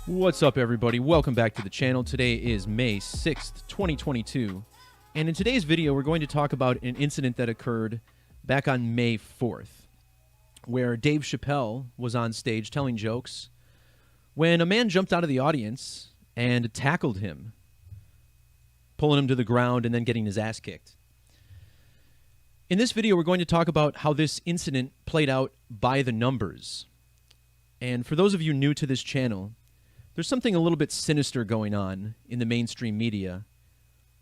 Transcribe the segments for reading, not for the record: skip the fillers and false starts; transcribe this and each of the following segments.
What's up, everybody? Welcome back to the channel. Today is May 6th, 2022. And in today's video, we're going to talk about an incident that occurred back on May 4th, where Dave Chappelle was on stage telling jokes when a man jumped out of the audience and tackled him, pulling him to the ground and then getting his ass kicked. In this video, we're going to talk about how this incident played out by the numbers. And for those of you new to this channel, there's something a little bit sinister going on in the mainstream media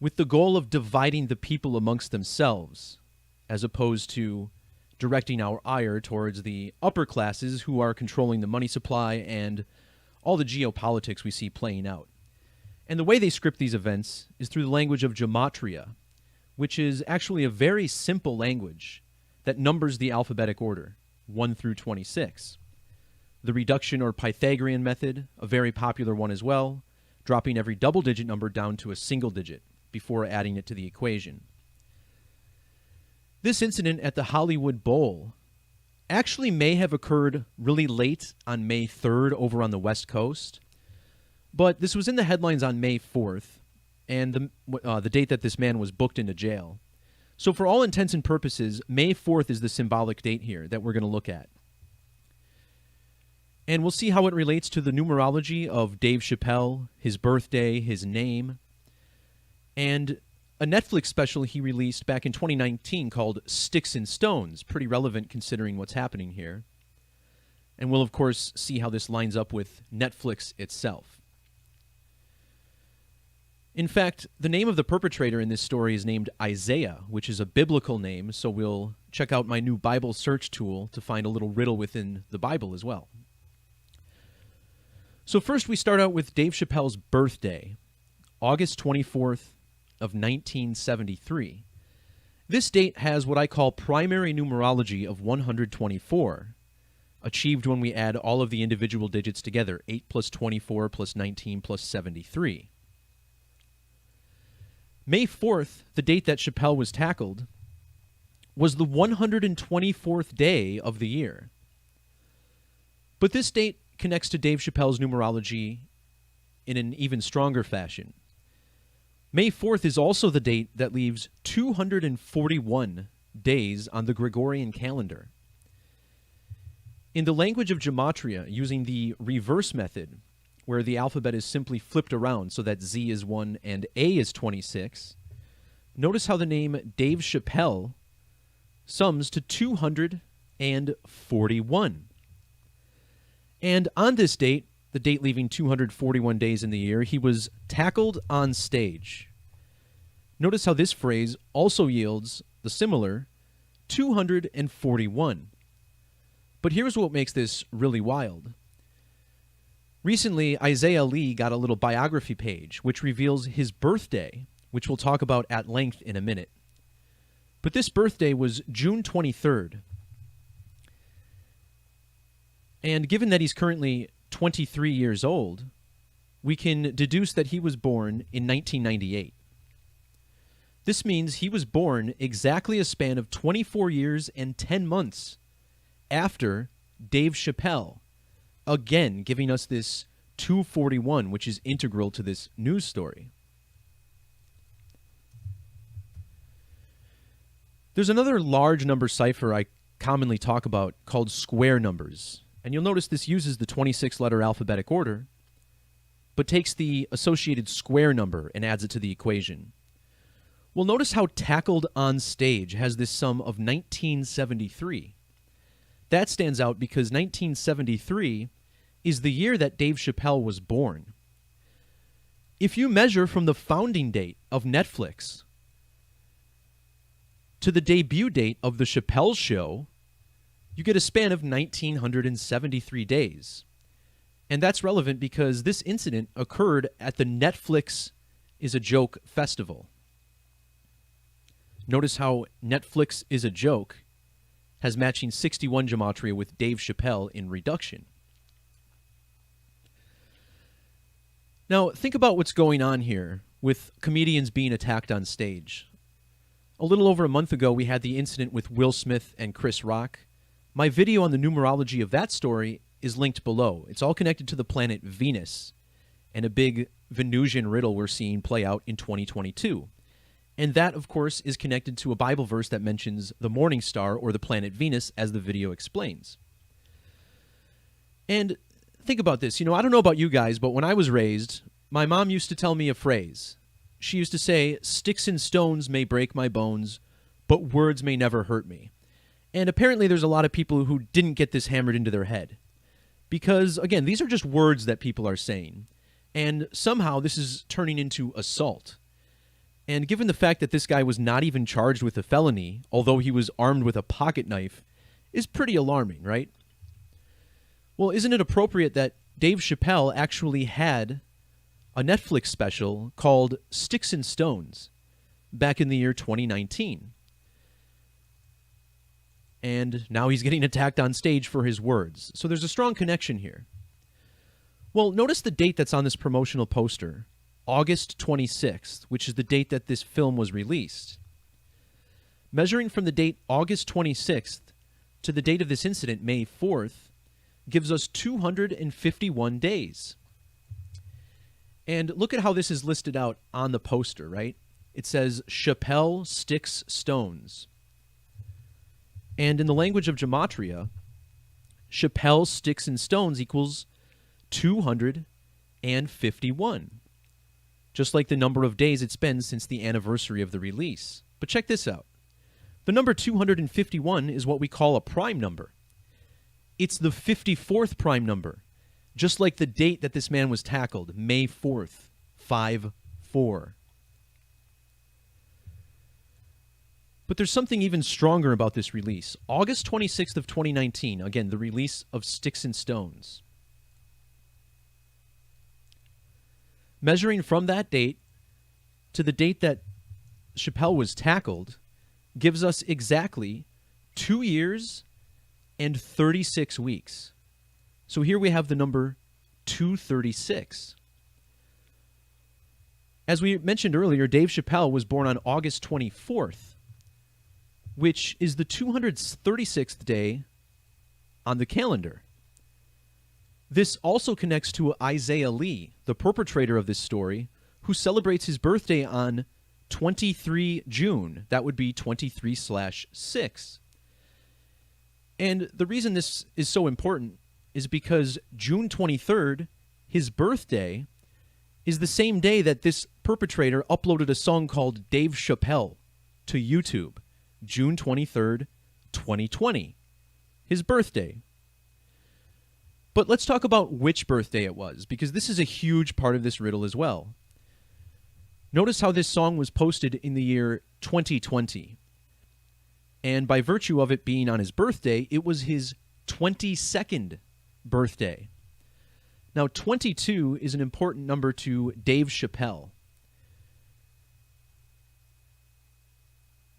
with the goal of dividing the people amongst themselves, as opposed to directing our ire towards the upper classes who are controlling the money supply and all the geopolitics we see playing out. And the way they script these events is through the language of Gematria, which is actually a very simple language that numbers the alphabetic order, 1 through 26. The reduction or Pythagorean method, a very popular one as well, dropping every double-digit number down to a single digit before adding it to the equation. This incident at the Hollywood Bowl actually may have occurred really late on May 3rd over on the West Coast, but this was in the headlines on May 4th, and the date that this man was booked into jail. So for all intents and purposes, May 4th is the symbolic date here that we're going to look at. And we'll see how it relates to the numerology of Dave Chappelle, his birthday, his name, and a Netflix special he released back in 2019 called Sticks and Stones, pretty relevant considering what's happening here. And we'll, of course, see how this lines up with Netflix itself. In fact, the name of the perpetrator in this story is named Isaiah, which is a biblical name, so we'll check out my new Bible search tool to find a little riddle within the Bible as well. So first we start out with Dave Chappelle's birthday, August 24th of 1973. This date has what I call primary numerology of 124, achieved when we add all of the individual digits together, 8 plus 24 plus 19 plus 73. May 4th, the date that Chappelle was tackled, was the 124th day of the year. But this date connects to Dave Chappelle's numerology in an even stronger fashion. May 4th is also the date that leaves 241 days on the Gregorian calendar. In the language of Gematria, using the reverse method, where the alphabet is simply flipped around so that Z is 1 and A is 26, notice how the name Dave Chappelle sums to 241. And on this date, the date leaving 241 days in the year, he was tackled on stage. Notice how this phrase also yields the similar 241. But here's what makes this really wild. Recently, Isaiah Lee got a little biography page, which reveals his birthday, which we'll talk about at length in a minute. But this birthday was June 23rd. And given that he's currently 23 years old, we can deduce that he was born in 1998. This means he was born exactly a span of 24 years and 10 months after Dave Chappelle, again giving us this 241, which is integral to this news story. There's another large number cipher I commonly talk about called square numbers. And you'll notice this uses the 26-letter alphabetic order, but takes the associated square number and adds it to the equation. Well, notice how tackled on stage has this sum of 1973. That stands out because 1973 is the year that Dave Chappelle was born. If you measure from the founding date of Netflix to the debut date of The Chappelle Show, you get a span of 1,973 days. And that's relevant because this incident occurred at the Netflix is a Joke festival. Notice how Netflix is a Joke has matching 61 gematria with Dave Chappelle in reduction. Now, think about what's going on here with comedians being attacked on stage. A little over a month ago, we had the incident with Will Smith and Chris Rock. My video on the numerology of that story is linked below. It's all connected to the planet Venus and a big Venusian riddle we're seeing play out in 2022. And that, of course, is connected to a Bible verse that mentions the morning star or the planet Venus, as the video explains. And think about this. I don't know about you guys, but when I was raised, my mom used to tell me a phrase. She used to say, "Sticks and stones may break my bones, but words may never hurt me." And apparently there's a lot of people who didn't get this hammered into their head. Because, again, these are just words that people are saying. And somehow this is turning into assault. And given the fact that this guy was not even charged with a felony, although he was armed with a pocket knife, is pretty alarming, right? Well, isn't it appropriate that Dave Chappelle actually had a Netflix special called Sticks and Stones back in the year 2019? And now he's getting attacked on stage for his words. So there's a strong connection here. Well, notice the date that's on this promotional poster, August 26th, which is the date that this film was released. Measuring from the date August 26th to the date of this incident, May 4th, gives us 251 days. And look at how this is listed out on the poster, right? It says, Chappelle Sticks Stones. And in the language of Gematria, Chappelle Sticks and Stones equals 251. Just like the number of days it's been since the anniversary of the release. But check this out. The number 251 is what we call a prime number. It's the 54th prime number, just like the date that this man was tackled, May 4th, 5-4. But there's something even stronger about this release. August 26th of 2019, again, the release of Sticks and Stones. Measuring from that date to the date that Chappelle was tackled gives us exactly 2 years and 36 weeks. So here we have the number 236. As we mentioned earlier, Dave Chappelle was born on August 24th, which is the 236th day on the calendar. This also connects to Isaiah Lee, the perpetrator of this story, who celebrates his birthday on 23 June. That would be 23/6. And the reason this is so important is because June 23rd, his birthday, is the same day that this perpetrator uploaded a song called Dave Chappelle to YouTube. June 23rd, 2020. His birthday. But let's talk about which birthday it was, because this is a huge part of this riddle as well. Notice how this song was posted in the year 2020. And by virtue of it being on his birthday, it was his 22nd birthday. Now, 22 is an important number to Dave Chappelle.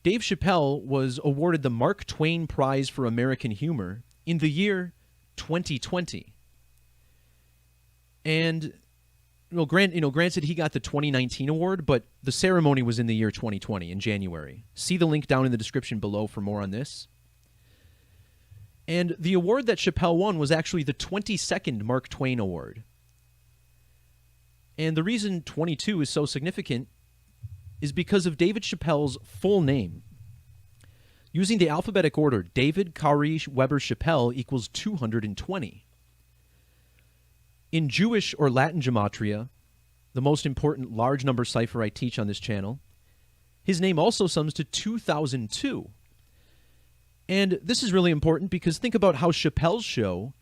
Dave Chappelle was awarded the Mark Twain Prize for American Humor in the year 2020. And granted he got the 2019 award, but the ceremony was in the year 2020 in January. See the link down in the description below for more on this. And the award that Chappelle won was actually the 22nd Mark Twain Award. And the reason 22 is so significant is because of David Chappelle's full name. Using the alphabetic order, David Kari Weber Chappelle equals 220. In Jewish or Latin Gematria, the most important large number cipher I teach on this channel, his name also sums to 2002. And this is really important because think about how Chappelle's show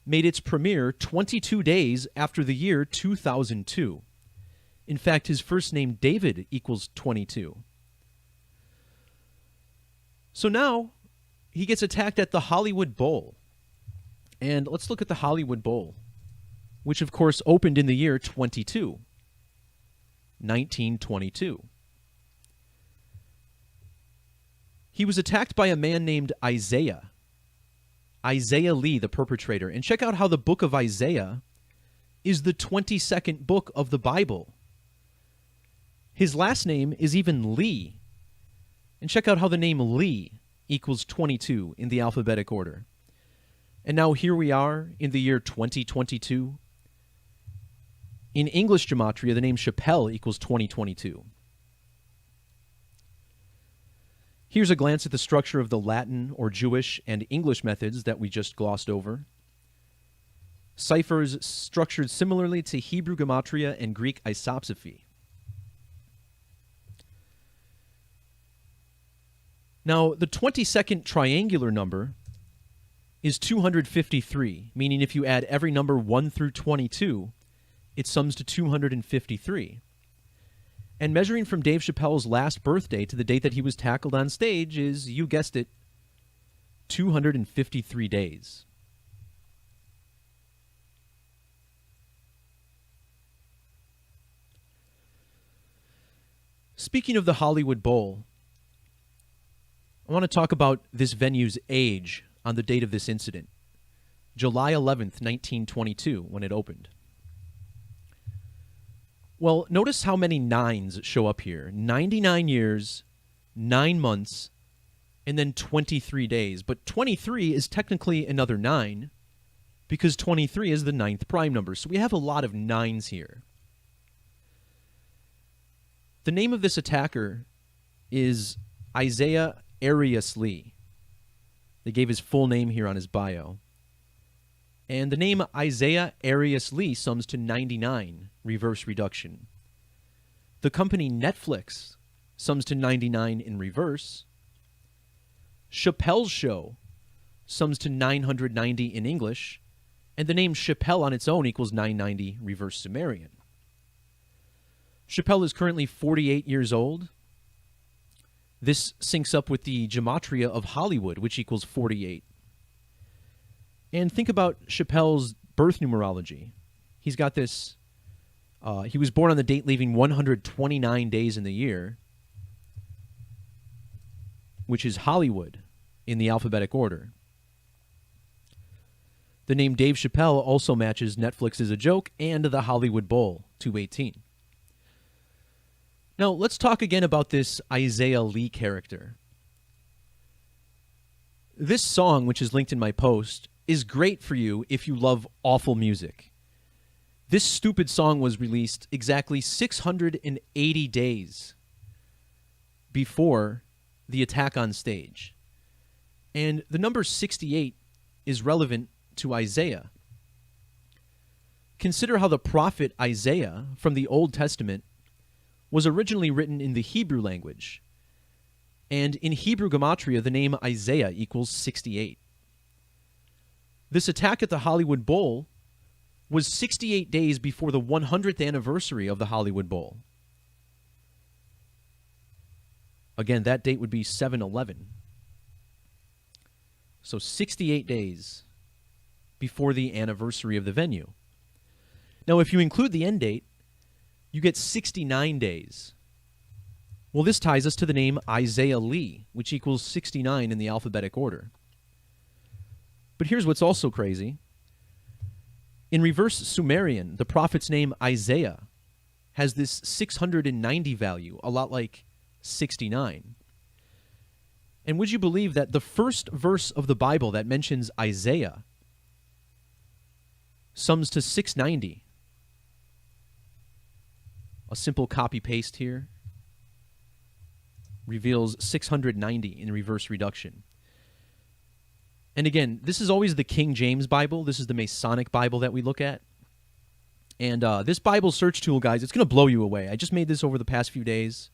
made its premiere 22 days after the year 2002. In fact, his first name, David, equals 22. So now he gets attacked at the Hollywood Bowl. And let's look at the Hollywood Bowl, which of course opened in the year 1922. He was attacked by a man named Isaiah Lee, the perpetrator. And check out how the book of Isaiah is the 22nd book of the Bible. His last name is even Lee. And check out how the name Lee equals 22 in the alphabetic order. And now here we are in the year 2022. In English Gematria, the name Chappelle equals 2022. Here's a glance at the structure of the Latin or Jewish and English methods that we just glossed over. Ciphers structured similarly to Hebrew Gematria and Greek isopsephy. Now, the 22nd triangular number is 253, meaning if you add every number 1 through 22, it sums to 253. And measuring from Dave Chappelle's last birthday to the date that he was tackled on stage is, you guessed it, 253 days. Speaking of the Hollywood Bowl, I want to talk about this venue's age on the date of this incident, July 11th, 1922, when it opened. Well, notice how many nines show up here. 99 years, 9 months, and then 23 days. But 23 is technically another 9 because 23 is the 9th prime number. So we have a lot of 9s here. The name of this attacker is Isaiah Arias Lee. They gave his full name here on his bio. And the name Isaiah Arias Lee sums to 99, reverse reduction. The company Netflix sums to 99 in reverse. Chappelle's Show sums to 990 in English. And the name Chappelle on its own equals 990 reverse Sumerian. Chappelle is currently 48 years old. This syncs up with the Gematria of Hollywood, which equals 48. And think about Chappelle's birth numerology. He's got this, he was born on the date leaving 129 days in the year, which is Hollywood in the alphabetic order. The name Dave Chappelle also matches Netflix is a Joke and the Hollywood Bowl, 218. Now, let's talk again about this Isaiah Lee character. This song, which is linked in my post, is great for you if you love awful music. This stupid song was released exactly 680 days before the attack on stage. And the number 68 is relevant to Isaiah. Consider how the prophet Isaiah from the Old Testament was originally written in the Hebrew language. And in Hebrew Gematria, the name Isaiah equals 68. This attack at the Hollywood Bowl was 68 days before the 100th anniversary of the Hollywood Bowl. Again, that date would be 7/11. So 68 days before the anniversary of the venue. Now, if you include the end date, you get 69 days. Well, this ties us to the name Isaiah Lee, which equals 69 in the alphabetic order. But here's what's also crazy. In reverse Sumerian, the prophet's name Isaiah has this 690 value, a lot like 69. And would you believe that the first verse of the Bible that mentions Isaiah sums to 690? A simple copy-paste here reveals 690 in reverse reduction. And again, this is always the King James Bible. This is the Masonic Bible that we look at. And this Bible search tool, guys, it's going to blow you away. I just made this over the past few days.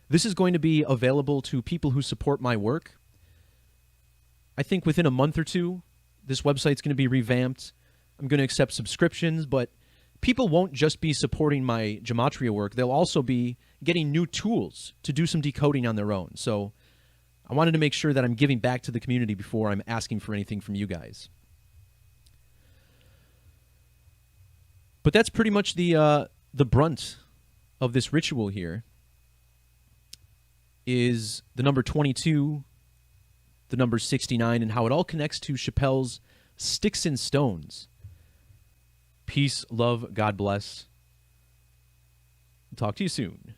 This is going to be available to people who support my work. I think within a month or two, this website's going to be revamped. I'm going to accept subscriptions, but people won't just be supporting my Gematria work. They'll also be getting new tools to do some decoding on their own. So I wanted to make sure that I'm giving back to the community before I'm asking for anything from you guys. But that's pretty much the brunt of this ritual here is the number 22, the number 69, and how it all connects to Chappelle's Sticks and Stones. Peace, love, God bless. Talk to you soon.